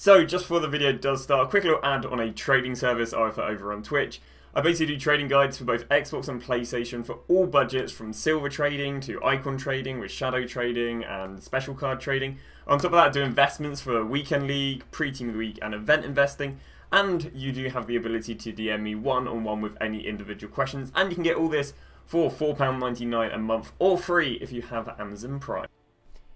So just before the video does start, a quick little ad on a trading service I offer over on Twitch. I basically do trading guides for both Xbox and PlayStation for all budgets, from silver trading to icon trading with shadow trading and special card trading. On top of that, I do investments for Weekend League, Pre-Team of the Week and event investing. And you do have the ability to DM me one-on-one with any individual questions. And you can get all this for £4.99 a month or free if you have Amazon Prime.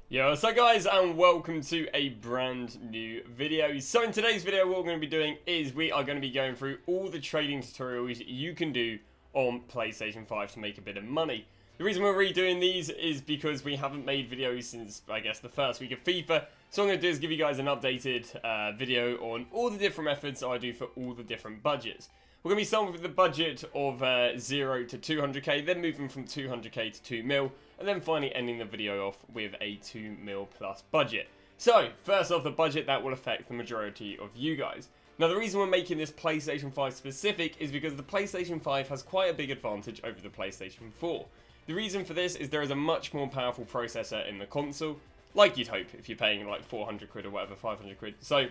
Yo, what's up guys, and welcome to a brand new video. So in today's video, what we're going to be doing is we are going to be going through all the trading tutorials you can do on PlayStation 5 to make a bit of money. The reason we're redoing these is because we haven't made videos since, I guess, the first week of FIFA. So what I'm going to do is give you guys an updated video on all the different methods I do for all the different budgets. We're going to be starting with the budget of 0 to 200k, then moving from 200k to 2 mil, and then finally ending the video off with a 2 mil plus budget. So, first off, the budget that will affect the majority of you guys. Now, the reason we're making this PlayStation 5 specific is because the PlayStation 5 has quite a big advantage over the PlayStation 4. The reason for this is there is a much more powerful processor in the console, like you'd hope if you're paying like 400 quid or whatever, 500 quid. So,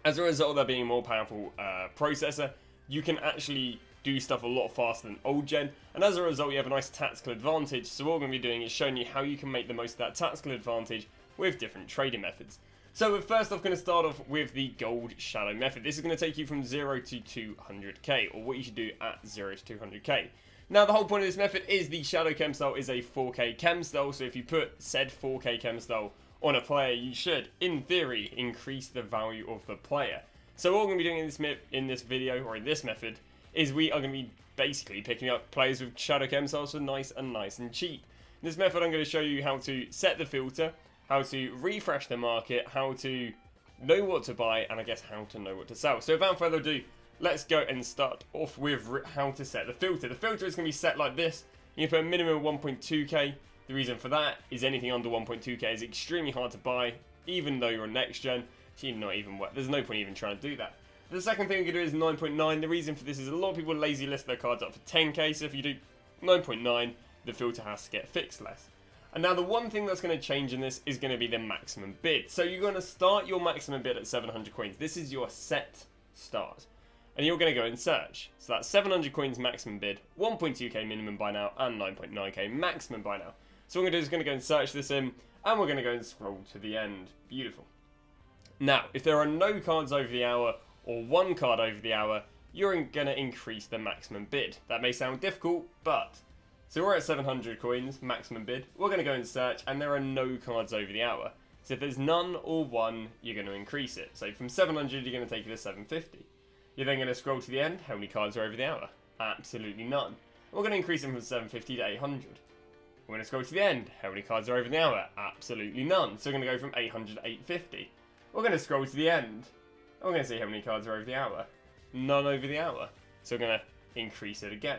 as a result of there being a more powerful processor, you can actually do stuff a lot faster than old gen, and as a result you have a nice tactical advantage. So what we're going to be doing is showing you how you can make the most of that tactical advantage with different trading methods. So we're first off going to start off with the gold shadow method. This is going to take you from 0 to 200k, or what you should do at 0 to 200k. Now the whole point of this method is the shadow chem style is a 4k chem style, so if you put said 4k chem style on a player, you should, in theory, increase the value of the player. So what we're going to be doing in this video, or in this method, is we are going to be basically picking up players with shadow chem styles for nice and cheap. In this method I'm going to show you how to set the filter, how to refresh the market, how to know what to buy, and I guess how to know what to sell. So without further ado, let's go and start off with how to set the filter. The filter is going to be set like this. You can put a minimum of 1.2k. The reason for that is anything under 1.2k is extremely hard to buy, even though you're on next gen. Not even worth. There's no point even trying to do that. The second thing we can do is 9.9. The reason for this is a lot of people lazy list their cards up for 10k, so if you do 9.9, the filter has to get fixed less. And now the one thing that's going to change in this is going to be the maximum bid. So you're going to start your maximum bid at 700 coins. This is your set start. And you're going to go and search. So that's 700 coins maximum bid, 1.2k minimum buy now, and 9.9k maximum buy now. So what we're going to do is going to go and search this in, and we're going to go and scroll to the end. Beautiful. Now, if there are no cards over the hour, or one card over the hour, you're going to increase the maximum bid. That may sound difficult, but... So we're at 700 coins, maximum bid. We're going to go and search, and there are no cards over the hour. So if there's none or one, you're going to increase it. So from 700, you're going to take it to 750. You're then going to scroll to the end. How many cards are over the hour? Absolutely none. We're going to increase them from 750 to 800. We're going to scroll to the end. How many cards are over the hour? Absolutely none. So we're going to go from 800 to 850. We're going to scroll to the end. We're going to see how many cards are over the hour. None over the hour. So we're going to increase it again.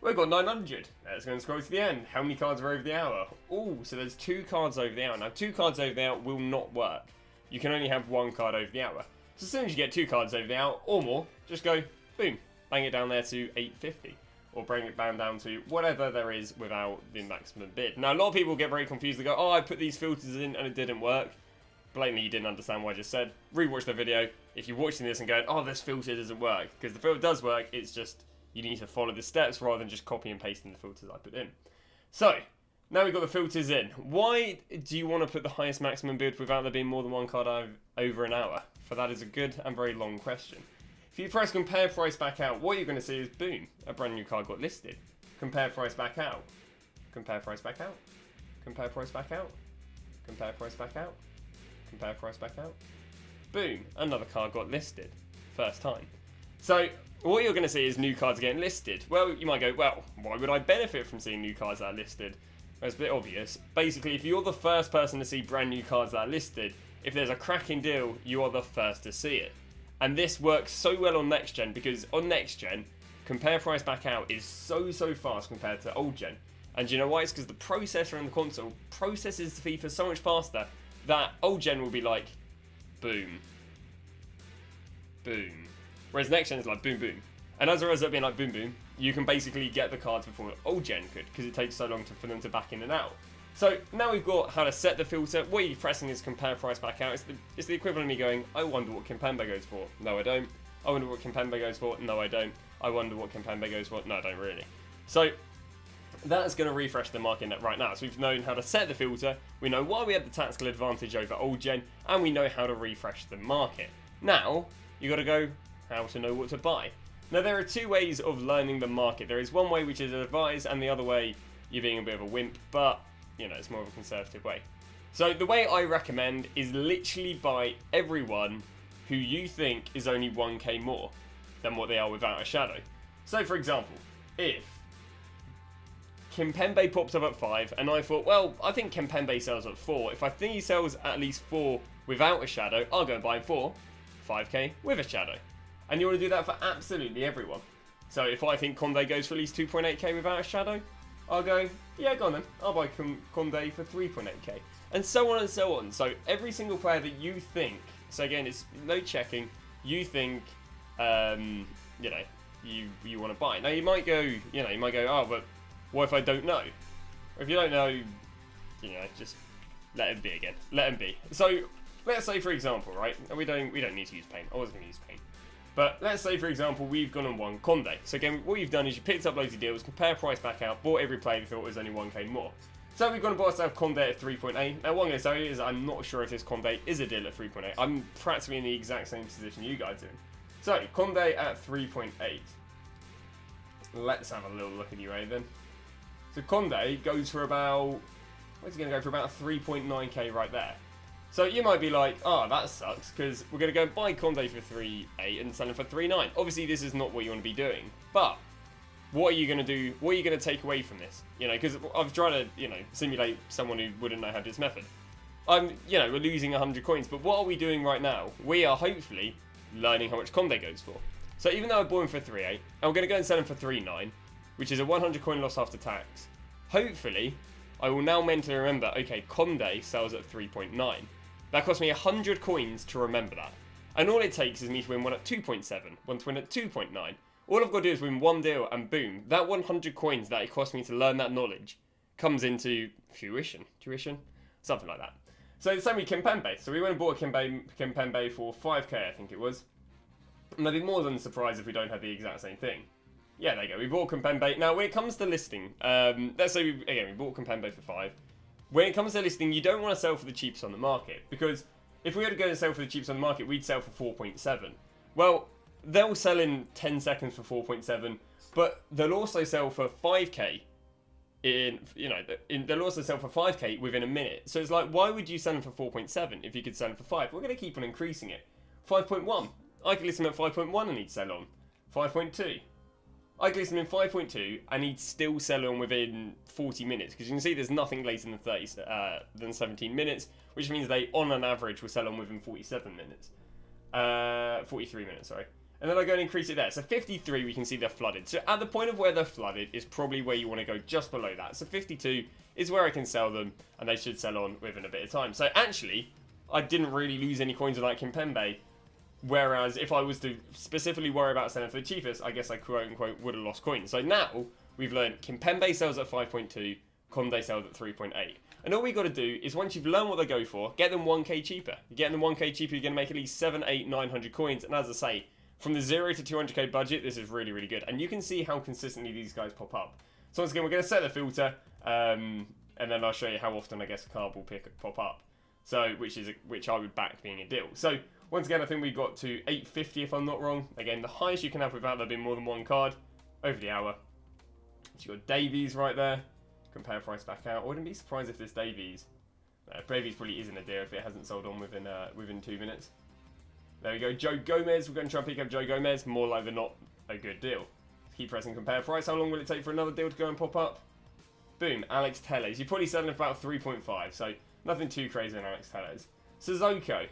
We've got 900. Let's go and scroll to the end. How many cards are over the hour? Oh, so there's 2 cards over the hour. Now, 2 cards over the hour will not work. You can only have 1 card over the hour. So as soon as you get 2 cards over the hour or more, just go, boom, bang it down there to 850. Or bring it down to whatever there is without the maximum bid. Now, a lot of people get very confused. They go, oh, I put these filters in and it didn't work. Blatantly, you didn't understand what I just said. Rewatch the video. If you're watching this and going, oh, this filter doesn't work, because the filter does work, it's just you need to follow the steps rather than just copy and pasting the filters I put in. So, now we've got the filters in. Why do you want to put the highest maximum bid without there being more than 1 card over an hour? For that is a good and very long question. If you press compare price back out, what you're going to see is, boom, a brand new card got listed. Compare price back out. Compare price back out. Compare price back out. Compare price back out. Compare price back out. Boom, another card got listed. First time. So, what you're going to see is new cards getting listed. Well, you might go, well, why would I benefit from seeing new cards that are listed? Well, it's a bit obvious. Basically, if you're the first person to see brand new cards that are listed, if there's a cracking deal, you are the first to see it. And this works so well on next gen, because on next gen, compare price back out is so fast compared to old gen. And you know why? It's because the processor in the console processes the FIFA so much faster that old gen will be like, boom, boom. Whereas next gen is like, boom, boom. And as a result of being like, boom, boom, you can basically get the cards before old gen could, because it takes so long for them to back in and out. So now we've got how to set the filter. What you're pressing is compare price back out. It's the equivalent of me going, I wonder what Kimpembe goes for. No, I don't. I wonder what Kimpembe goes for. No, I don't. I wonder what Kimpembe goes for. No, I don't really. So that's going to refresh the market net right now. So we've known how to set the filter, we know why we have the tactical advantage over old gen, and we know how to refresh the market. Now, you got to go how to know what to buy. Now there are two ways of learning the market. There is one way which is advised, and the other way you're being a bit of a wimp, but you know, it's more of a conservative way. So the way I recommend is literally buy everyone who you think is only 1k more than what they are without a shadow. So for example, if Kimpembe pops up at 5 and I thought, well, I think Kimpembe sells at 4. If I think he sells at least 4 without a shadow, I'll go and buy him for 5k with a shadow. And you want to do that for absolutely everyone. So if I think Condé goes for at least 2.8k without a shadow, I'll go, yeah, go on then. I'll buy Condé for 3.8k. And so on and so on. So every single player that you think, so again, it's no checking, you think, you know, you want to buy. Now you might go, oh, but what if I don't know? Or if you don't know, you know, just let him be again. Let him be. So let's say, for example, right, we don't need to use paint. I wasn't going to use paint. But let's say, for example, we've gone and won Condé. So again, what you've done is you picked up loads of deals, compare price back out, bought every player you thought was only 1k more. So we've gone and bought ourselves Condé at 3.8. Now what I'm going to tell you is I'm not sure if this Condé is a deal at 3.8. I'm practically in the exact same position you guys are in. So, Condé at 3.8. Let's have a little look at UA then. So Condé goes for about, where's he going to go for? About 3.9k right there. So you might be like, oh, that sucks, because we're going to go and buy Condé for 3.8 and sell him for 3.9. Obviously, this is not what you want to be doing. But what are you going to do? What are you going to take away from this? You know, because I've tried to, you know, simulate someone who wouldn't know how to do this method. You know, we're losing 100 coins, but what are we doing right now? We are hopefully learning how much Condé goes for. So even though I bought him for 3.8, and we're going to go and sell him for 3.9, which is a 100 coin loss after tax, hopefully, I will now mentally remember, okay, Condé sells at 3.9. That cost me 100 coins to remember that. And all it takes is me to win one at 2.7, one to win at 2.9. All I've got to do is win one deal, and boom, that 100 coins that it cost me to learn that knowledge comes into tuition, something like that. So the same with Kimpembe. So we went and bought a Kimpembe for 5k, I think it was. And I'd be more than surprised if we don't have the exact same thing. Yeah, there you go. We bought Kimpembe. Now, when it comes to listing, let's say, we bought Kimpembe for 5. When it comes to listing, you don't want to sell for the cheapest on the market. Because if we were to go and sell for the cheapest on the market, we'd sell for 4.7. Well, they'll sell in 10 seconds for 4.7, but they'll also sell for 5k they'll also sell for 5k within a minute. So it's like, why would you sell them for 4.7 if you could sell them for 5? We're going to keep on increasing it. 5.1. I could list them at 5.1 and he'd sell on. 5.2. I could list them in 5.2 and he'd still sell on within 40 minutes. Because you can see there's nothing later than 17 minutes, which means they, on an average, will sell on within 43 minutes, sorry. And then I go and increase it there. So 53, we can see they're flooded. So at the point of where they're flooded is probably where you want to go, just below that. So 52 is where I can sell them, and they should sell on within a bit of time. So actually, I didn't really lose any coins on that Kimpembe. Whereas if I was to specifically worry about selling for the cheapest, I guess I quote-unquote would have lost coins. So now, we've learned Kimpembe sells at 5.2, Condé sells at 3.8. And all we got to do is, once you've learned what they go for, get them 1k cheaper. You're getting them 1k cheaper, you're going to make at least 7, 8, 900 coins. And as I say, from the 0 to 200k budget, this is really, really good. And you can see how consistently these guys pop up. So once again, we're going to set the filter, and then I'll show you how often, I guess, a card will pop up. So, which I would back being a deal. So, once again, I think we got to 850 if I'm not wrong. Again, the highest you can have without there being more than one card over the hour. So you've got Davies right there. Compare price back out. I wouldn't be surprised if this Davies probably isn't a deal if it hasn't sold on within 2 minutes. There we go. Joe Gomez. We're going to try and pick up Joe Gomez. More likely than not, a good deal. Keep pressing compare price. How long will it take for another deal to go and pop up? Boom. Alex Telles. You're probably selling for about 3.5. So nothing too crazy on Alex Telles. Sissoko.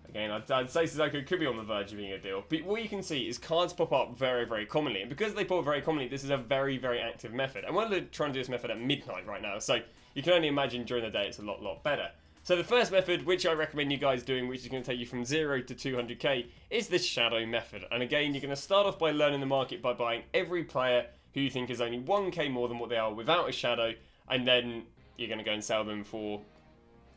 Again, I'd say Sissoko could be on the verge of being a deal. But what you can see is cards pop up very, very commonly. And because they pop up very commonly, this is a very, very active method. And we're trying to do this method at midnight right now. So you can only imagine during the day it's a lot better. So the first method, which I recommend you guys doing, which is going to take you from 0 to 200k, is this shadow method. And again, you're going to start off by learning the market by buying every player who you think is only 1k more than what they are without a shadow. And then you're going to go and sell them for,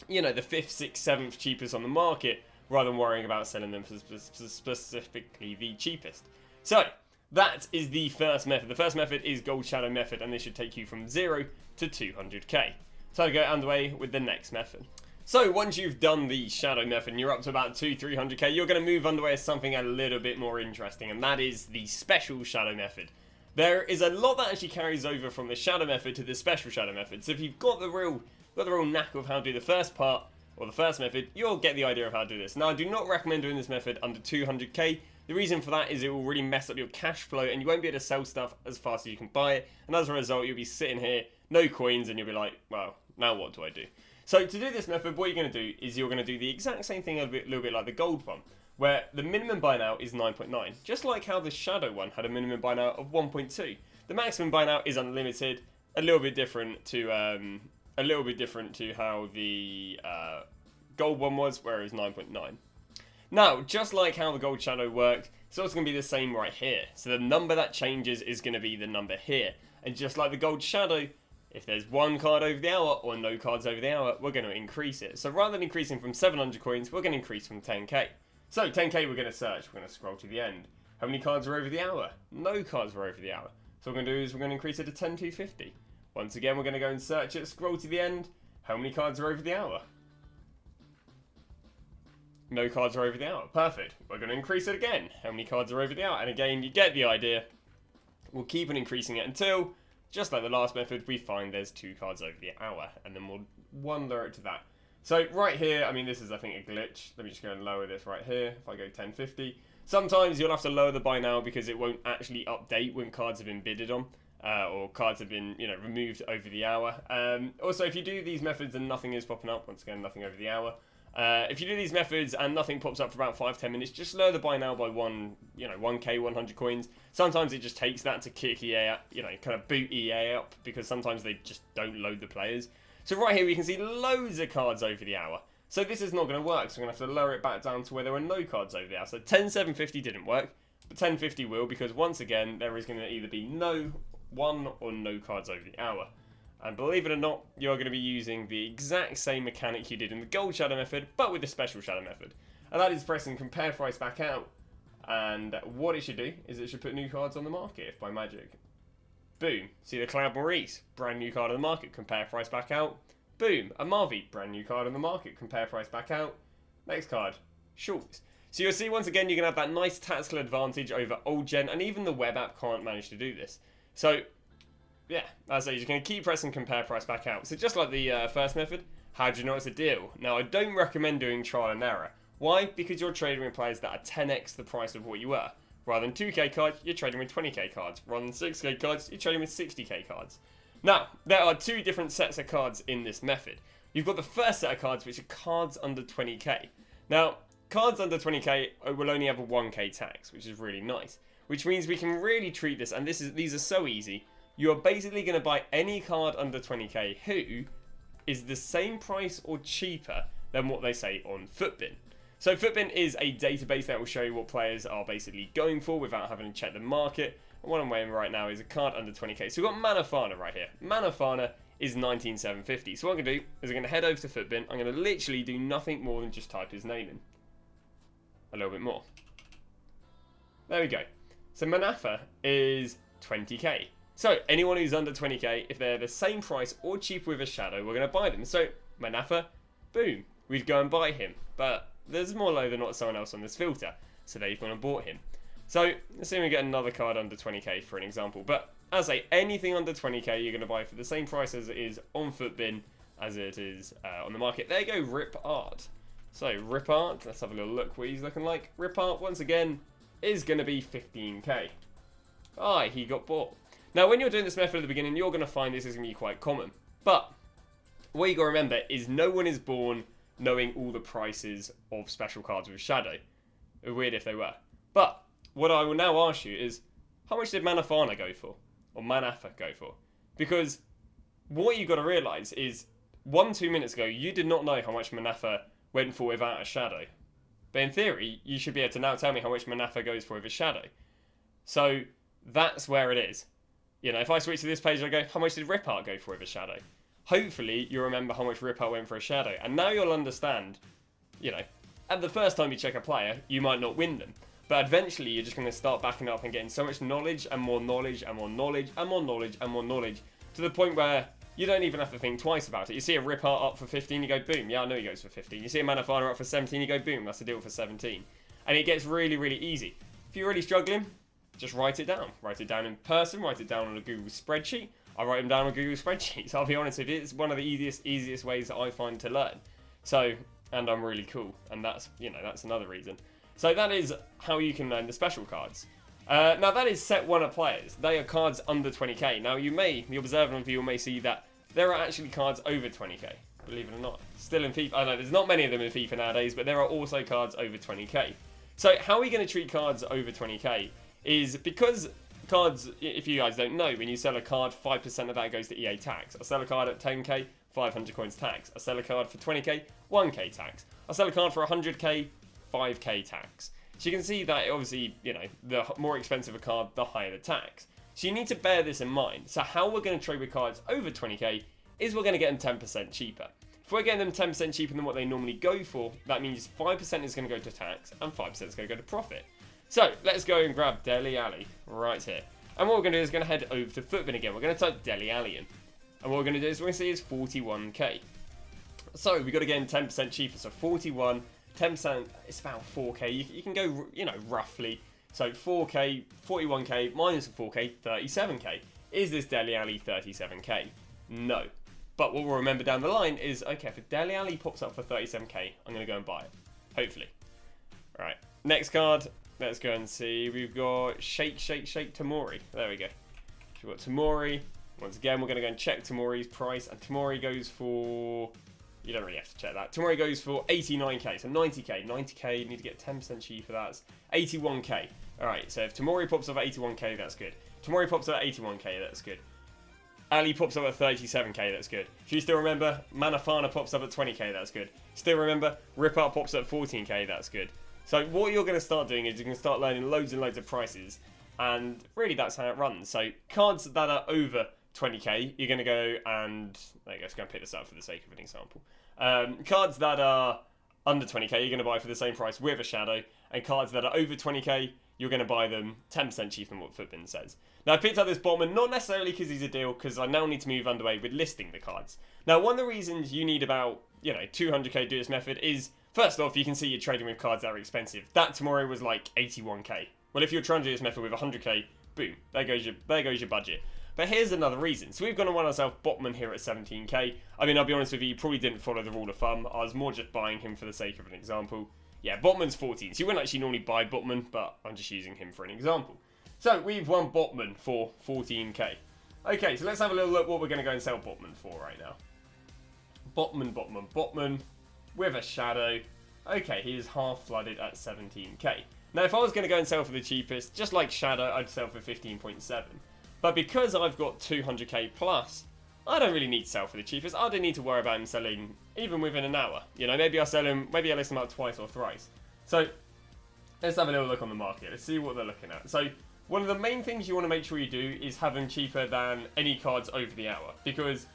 you know, the 5th, 6th, 7th cheapest on the market, rather than worrying about selling them for specifically the cheapest. So, that is the first method. The first method is Gold Shadow method, and this should take you from 0 to 200k. So I'll go underway with the next method. So once you've done the Shadow method and you're up to about 200-300k, you're going to move underway to something a little bit more interesting, and that is the Special Shadow method. There is a lot that actually carries over from the Shadow method to the Special Shadow method. So if you've got the real knack of how to do the first part, or the first method, you'll get the idea of how to do this. Now, I do not recommend doing this method under 200k. The reason for that is it will really mess up your cash flow, and you won't be able to sell stuff as fast as you can buy it. And as a result, you'll be sitting here, no coins, and you'll be like, well, now what do I do? So to do this method, what you're going to do is you're going to do the exact same thing a little bit like the gold one, where the minimum buy now is 9.9, just like how the Shadow one had a minimum buy now of 1.2. The maximum buy now is unlimited, a little bit different to how the gold one was, where it was 9.9. Now, just like how the Gold Shadow worked, it's also going to be the same right here. So the number that changes is going to be the number here. And just like the Gold Shadow, if there's one card over the hour or no cards over the hour, we're going to increase it. So rather than increasing from 700 coins, we're going to increase from 10k. So 10k we're going to search, we're going to scroll to the end. How many cards are over the hour? No cards are over the hour. So what we're going to do is we're going to increase it to 10,250. Once again, we're going to go and search it, scroll to the end. How many cards are over the hour? No cards are over the hour. Perfect. We're going to increase it again. How many cards are over the hour? And again, you get the idea. We'll keep on increasing it until, just like the last method, we find there's 2 cards over the hour. And then we'll wander it to that. So right here, I mean, this is, I think, a glitch. Let me just go and lower this right here. If I go 1050. Sometimes you'll have to lower the buy now because it won't actually update when cards have been bidded on. Or cards have been, removed over the hour. Also, if you do these methods and nothing is popping up, once again, nothing over the hour. If you do these methods and nothing pops up for about 5-10 minutes, just lower the buy now by 1k, 100 coins. Sometimes it just takes that to kick EA, kind of boot EA up, because sometimes they just don't load the players. So right here we can see loads of cards over the hour. So this is not going to work, so I'm going to have to lower it back down to where there were no cards over the hour. So 10,750 didn't work, but 1050 will, because once again, there is going to either be one or no cards over the hour. And believe it or not, you're going to be using the exact same mechanic you did in the Gold Shadow method, but with the Special Shadow method. And that is pressing compare price back out. And what it should do is it should put new cards on the market, if by magic. Boom. See the Cloud Maurice, brand new card on the market, compare price back out. Boom. A Marvy, brand new card on the market, compare price back out. Next card, Schultz. So you'll see once again, you're going to have that nice tactical advantage over old gen, and even the web app can't manage to do this. So, yeah, as I say, you're going to keep pressing compare price back out. So just like the first method, how do you know it's a deal? Now, I don't recommend doing trial and error. Why? Because you're trading with players that are 10x the price of what you were. Rather than 2k cards, you're trading with 20k cards. Rather than 6k cards, you're trading with 60k cards. Now, there are 2 different sets of cards in this method. You've got the first set of cards, which are cards under 20k. Now, cards under 20k will only have a 1k tax, which is really nice. Which means we can really treat this, and these are so easy. You are basically going to buy any card under 20k who is the same price or cheaper than what they say on Footbin. So Footbin is a database that will show you what players are basically going for without having to check the market. And what I'm wearing right now is a card under 20k. So we've got Manafana right here. Manafana is 19,750. So what I'm going to do is I'm going to head over to Footbin. I'm going to literally do nothing more than just type his name in. A little bit more. There we go. So Manafa is 20k. So anyone who's under 20k, if they're the same price or cheaper with a Shadow, we're going to buy them. So Manafa, boom, we'd go and buy him. But there's more low than not someone else on this filter, so they've gone and bought him. So let's see if we get another card under 20k for an example. But as I say, anything under 20k you're going to buy for the same price as it is on Footbin, as it is on the market. There you go, Rip Art. So Rip Art, let's have a little look what he's looking like. Rip Art, once again, is going to be 15k. Ah, he got bought. Now, when you're doing this method at the beginning, you're going to find this is going to be quite common. But what you got to remember is no one is born knowing all the prices of special cards with Shadow. It would be weird if they were. But what I will now ask you is, how much did Manafana go for? Or Manafa go for? Because what you've got to realise is, 1-2 minutes ago, you did not know how much Manafa went for without a Shadow. But in theory, you should be able to now tell me how much Manafa goes for with a Shadow. So that's where it is. If I switch to this page, I go, how much did Rip Art go for with a Shadow? hopefully you'll remember how much Ripper went for a shadow. And now you'll understand, you know, at the first time you check a player, you might not win them. But eventually you're just going to start backing up and getting so much knowledge and more knowledge and more knowledge and more knowledge and more knowledge to the point where you don't even have to think twice about it. You see a Ripper up for 15, you go, boom, yeah, I know he goes for 15. You see a Manafana up for 17, you go, boom, that's the deal for 17. And it gets really, really easy. If you're really struggling, just write it down. Write it down in person, write it down on a Google spreadsheet. I write them down on Google spreadsheets. I'll be honest with you, it's one of the easiest ways that I find to learn. So, and I'm really cool, and that's, you know, that's another reason. So that is how you can learn the special cards. Now that is set 1 of players. They are cards under 20k. Now the observant viewer may see that there are actually cards over 20k, believe it or not. Still in FIFA, I know there's not many of them in FIFA nowadays, but there are also cards over 20k. So how are we going to treat cards over 20k is because cards, if you guys don't know, when you sell a card, 5% of that goes to EA tax. I sell a card at 10k, 500 coins tax. I sell a card for 20k, 1k tax. I sell a card for 100k, 5k tax. So you can see that obviously, you know, the more expensive a card, the higher the tax. So you need to bear this in mind. So how we're going to trade with cards over 20k is we're going to get them 10% cheaper. If we're getting them 10% cheaper than what they normally go for, that means 5% is going to go to tax and 5% is going to go to profit. So let's go and grab Dele Alli right here. And what we're going to do is going to head over to Footbin again. We're going to type Dele Alli in. And what we're going to do is we're going to see is 41k. So we've got to get him 10% cheaper. So 41, 10%, it's about 4k. You can go, you know, roughly. So 4k, 41k, minus 4k, 37k. Is this Dele Alli 37k? No. But what we'll remember down the line is, okay, if Dele Alli pops up for 37k, I'm going to go and buy it. Hopefully. Alright, next card. Let's go and see. We've got Shake Tomori. There we go. We've got Tomori. Once again, we're going to go and check Tomori's price. And Tomori goes for... You don't really have to check that. Tomori goes for 89k, so 90k. 90k, you need to get 10% cheaper. That's 81k. Alright, so if Tomori pops up at 81k, that's good. Tomori pops up at 81k, that's good. Ali pops up at 37k, that's good. If you still remember, Manafana pops up at 20k, that's good. Still remember, Ripper pops up at 14k, that's good. So what you're going to start doing is you're going to start learning loads and loads of prices. And really that's how it runs. So cards that are over 20k, you're going to go and... There you go, just going to pick this up for the sake of an example. Cards that are under 20k, you're going to buy for the same price with a shadow. And cards that are over 20k, you're going to buy them 10% cheaper than what Footbin says. Now I picked up this Botman, not necessarily because he's a deal, because I now need to move underway with listing the cards. Now one of the reasons you need about, 200k do this method is, first off, you can see you're trading with cards that are expensive. That tomorrow was like 81k. Well, if you're trying to do this method with 100k, boom, there goes your budget. But here's another reason. So we've gone and won ourselves Botman here at 17k. I mean, I'll be honest with you probably didn't follow the rule of thumb. I was more just buying him for the sake of an example. Yeah, Botman's 14, so you wouldn't actually normally buy Botman, but I'm just using him for an example. So we've won Botman for 14k. Okay, so let's have a little look what we're going to go and sell Botman for right now. Botman with a shadow. Okay, he is half flooded at 17k. Now, if I was going to go and sell for the cheapest, just like Shadow, I'd sell for 15.7. But because I've got 200k plus, I don't really need to sell for the cheapest. I don't need to worry about him selling even within an hour. Maybe I list him up twice or thrice. So let's have a little look on the market. Let's see what they're looking at. So one of the main things you want to make sure you do is have them cheaper than any cards over the hour. Because,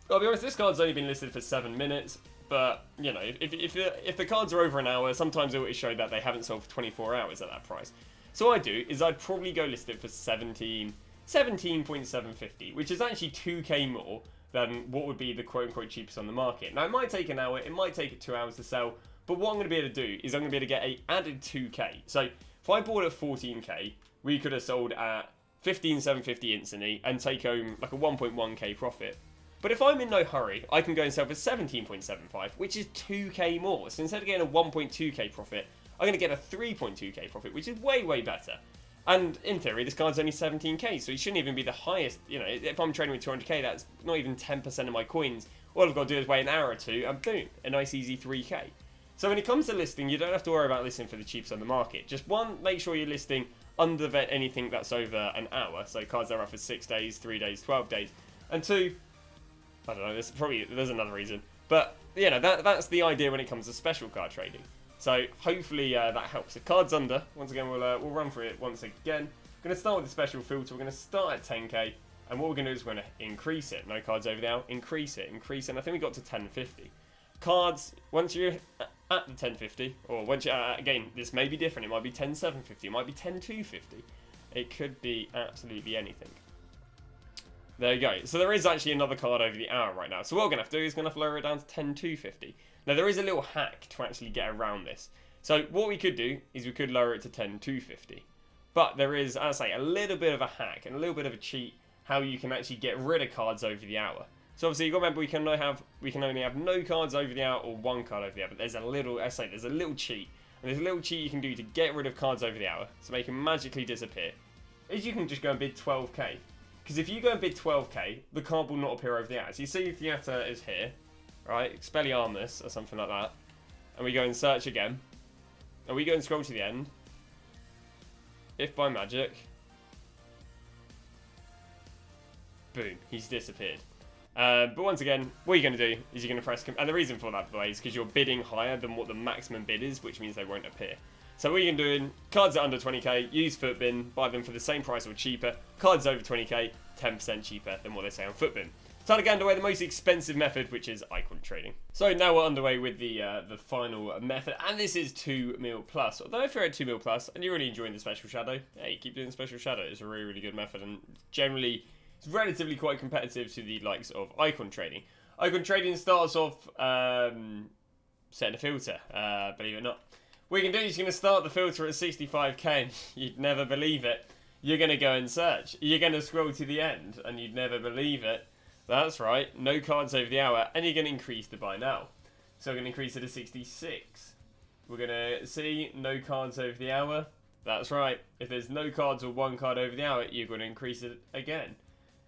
I'll be honest, this card's only been listed for 7 minutes. But, if the cards are over an hour, sometimes it will show that they haven't sold for 24 hours at that price. So what I'd probably go list it for 17.750, which is actually 2k more than what would be the quote-unquote cheapest on the market. Now, it might take an hour, it might take it 2 hours to sell, but what I'm going to be able to do is I'm going to be able to get a added 2k. So, if I bought at 14k, we could have sold at 15,750 instantly and take home like a 1.1k profit. But if I'm in no hurry, I can go and sell for 17.75, which is 2k more. So instead of getting a 1.2k profit, I'm going to get a 3.2k profit, which is way, way better. And in theory, this card's only 17k, so it shouldn't even be the highest. If I'm trading with 200k, that's not even 10% of my coins. All I've got to do is wait an hour or two, and boom, a nice easy 3k. So when it comes to listing, you don't have to worry about listing for the cheapest on the market. Just one, make sure you're listing under anything that's over an hour. So cards that are up for 6 days, 3 days, 12 days. And two, I don't know, there's another reason. But, that's the idea when it comes to special card trading. So, hopefully that helps. The cards under, once again, we'll run through it once again. We're going to start with the special filter. We're going to start at 10k. And what we're going to do is we're going to increase it. No cards over the hour. Increase it. Increase it. And I think we got to 1050. Cards, once you're at the 1050, or once you're again, this may be different. It might be 10750. It might be 10250. It could be absolutely anything. There you go. So there is actually another card over the hour right now. So what we're going to have to do is going to have to lower it down to 10250. Now there is a little hack to actually get around this. So what we could do is we could lower it to 10250. But there is, as I say, a little bit of a hack and a little bit of a cheat how you can actually get rid of cards over the hour. So obviously, you got to remember we can only have no cards over the hour or one card over the hour. But there's a little, there's a little cheat, and there's a little cheat you can do to get rid of cards over the hour, so make them magically disappear. Is you can just go and bid 12k, because if you go and bid 12k, the card will not appear over the hour. So you see Theater is here, right? Expelliarmus or something like that, and we go and search again, and we go and scroll to the end. If by magic, boom, he's disappeared. But once again, what you're going to do is you're going to press... And the reason for that, by the way, is because you're bidding higher than what the maximum bid is, which means they won't appear. So what you can do, cards are under 20k, use Footbin, buy them for the same price or cheaper. Cards over 20k, 10% cheaper than what they say on Footbin. Time to get underway the most expensive method, which is icon trading. So now we're underway with the final method, and this is 2 mil plus. Although if you're at 2 mil plus and you're really enjoying the Special Shadow, hey, keep doing the Special Shadow. It's a really, really good method, and generally... it's relatively quite competitive to the likes of icon trading. Icon trading starts off setting a filter, believe it or not. What you can do is you're going to start the filter at 65k, and you'd never believe it. You're going to go and search. You're going to scroll to the end, and you'd never believe it. That's right, no cards over the hour, and you're going to increase the buy now. So we're going to increase it to 66. We're going to see no cards over the hour. That's right, if there's no cards or one card over the hour, you're going to increase it again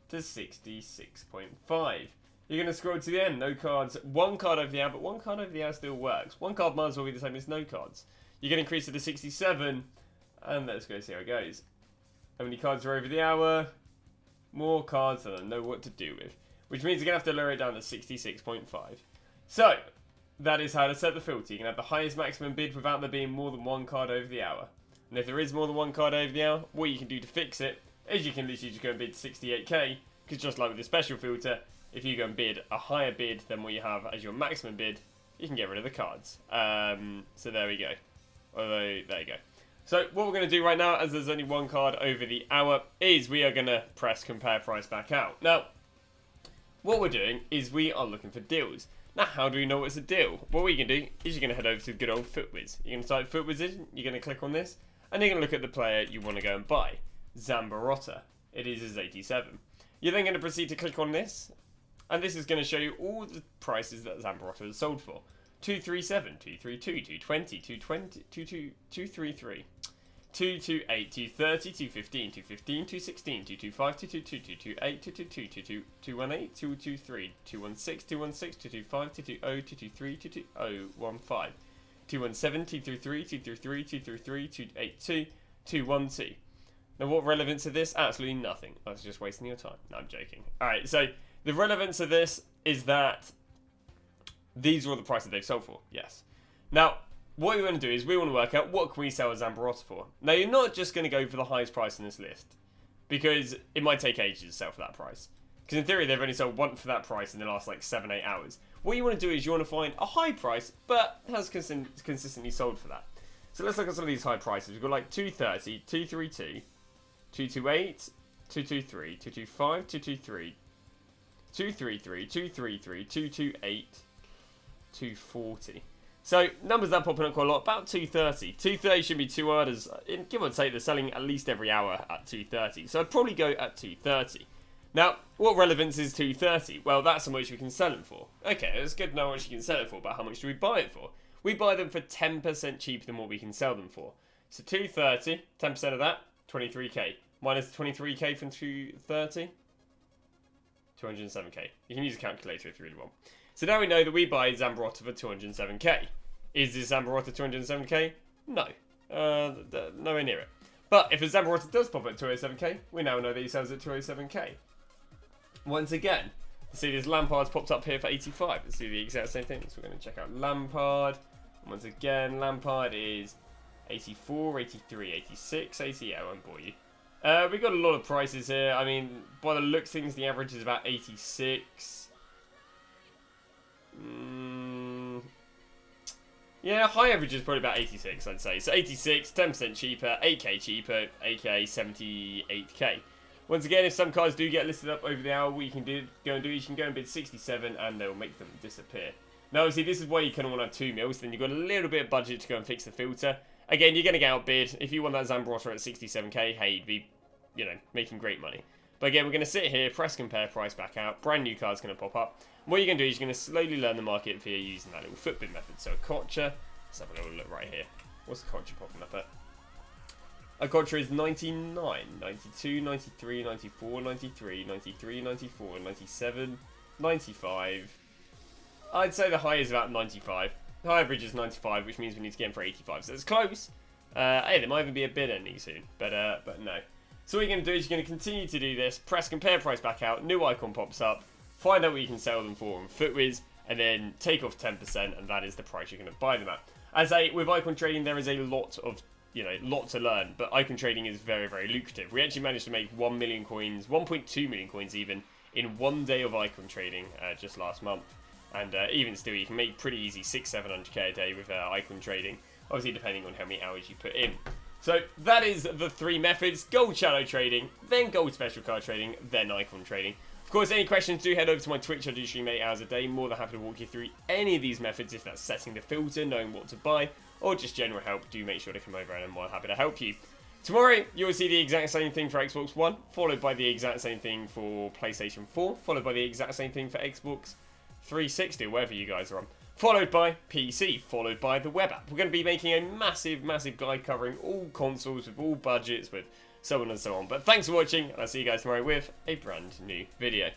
to 66.5. You're going to scroll to the end, no cards, one card over the hour, but one card over the hour still works. One card might as well be the same as no cards. You're going to increase it to 67, and let's go see how it goes. How many cards are over the hour? More cards than I know what to do with, which means you're going to have to lower it down to 66.5. So, that is how to set the filter. You can have the highest maximum bid without there being more than one card over the hour. And if there is more than one card over the hour, what you can do to fix it is you can literally just go and bid 68k, because just like with the special filter, if you go and bid a higher bid than what you have as your maximum bid, you can get rid of the cards. So there we go. Although, there you go. So what we're going to do right now, as there's only one card over the hour, is we are going to press compare price back out. Now, what we're doing is we are looking for deals. Now, how do we know it's a deal? What we can do is you're going to head over to good old FootWiz. You're going to type FootWiz in, you're going to click on this, and you're going to look at the player you want to go and buy. Zambarotta. It is his 87. You're then going to proceed to click on this, and this is going to show you all the prices that Zambarotta has sold for. 237, 232, 220, 220, 233, 228, 230, 215, 215, 216, 225, 222, 228, 222, 218, 223, 216, 216, 225, 220, 223, 22015, 217, 233, 233, 233, 282, 212. Now, what relevance of this? Absolutely nothing. I was just wasting your time. No, I'm joking. Alright, so the relevance of this is that these are all the prices they've sold for. Yes. Now, what we want to do is we want to work out what can we sell a Zambarotta for. Now, you're not just going to go for the highest price in this list, because it might take ages to sell for that price. Because in theory, they've only sold one for that price in the last like 7-8 hours. What you want to do is you want to find a high price, but has consistently sold for that. So let's look at some of these high prices. We've got like 230, 232, 228, 223, 225, 223, 233, 233, 228, 240. So numbers that are popping up quite a lot. About 230. 230 should be 2 orders. Give or take, they're selling at least every hour at 230. So I'd probably go at 230. Now, what relevance is 230? Well, that's how much we can sell them for. Okay, it's good to know how much you can sell it for, but how much do we buy it for? We buy them for 10% cheaper than what we can sell them for. So 230, 10% of that, 23k. Minus 23k from 230, 207k. You can use a calculator if you really want. So now we know that we buy Zambarotta for 207k. Is this Zambarotta 207k? No. Nowhere near it. But if a Zambarotta does pop at 207k, we now know that he sells at 207k. Once again, see this Lampard's popped up here for 85. Let's do the exact same thing. So we're going to check out Lampard. And once again, Lampard is 84, 83, 86, 80. Yeah, I won't bore you. We got a lot of prices here. I mean, by the looks of things, the average is about 86. Yeah, high average is probably about 86, I'd say. So 86, 10% cheaper, 8k cheaper, aka 78k. Once again, if some cars do get listed up over the hour, what you can go and bid 67 and they'll make them disappear. Now, obviously, this is why you kind of want to have 2 mils, then you've got a little bit of budget to go and fix the filter. Again, you're going to get outbid. If you want that Zambrotta at 67k, hey, you'd be, you know, making great money. But again, we're going to sit here, press compare price back out, brand new car's going to pop up. What you're going to do is you're going to slowly learn the market via using that little footbid method. So a Kocha, let's have a little look right here. What's the Kocha popping up at? A Kocha is 99, 92, 93, 94, 93, 93, 94, 97, 95. I'd say the high is about 95. The high average is 95, which means we need to get in for 85. So it's close. Hey, there might even be a bid ending soon, but no. So what you're going to do is you're going to continue to do this, press compare price back out, new icon pops up, find out what you can sell them for on FootWiz, and then take off 10%, and that is the price you're going to buy them at. As with icon trading, there is a lot to learn, but icon trading is very, very lucrative. We actually managed to make 1 million coins, 1.2 million coins even, in 1 day of icon trading just last month. And even still, you can make pretty easy 600-700k a day with icon trading, obviously depending on how many hours you put in. So that is the 3 methods: gold shadow trading, then gold special card trading, then icon trading. Of course, any questions, do head over to my Twitch. I do stream 8 hours a day. More than happy to walk you through any of these methods, if that's setting the filter, knowing what to buy, or just general help. Do make sure to come over and I'm more than happy to help you. Tomorrow, you'll see the exact same thing for Xbox One, followed by the exact same thing for PlayStation 4, followed by the exact same thing for Xbox 360, or wherever you guys are on, followed by PC, followed by the web app. We're going to be making a massive, massive guide covering all consoles with all budgets, with so on and so on. But thanks for watching, and I'll see you guys tomorrow with a brand new video.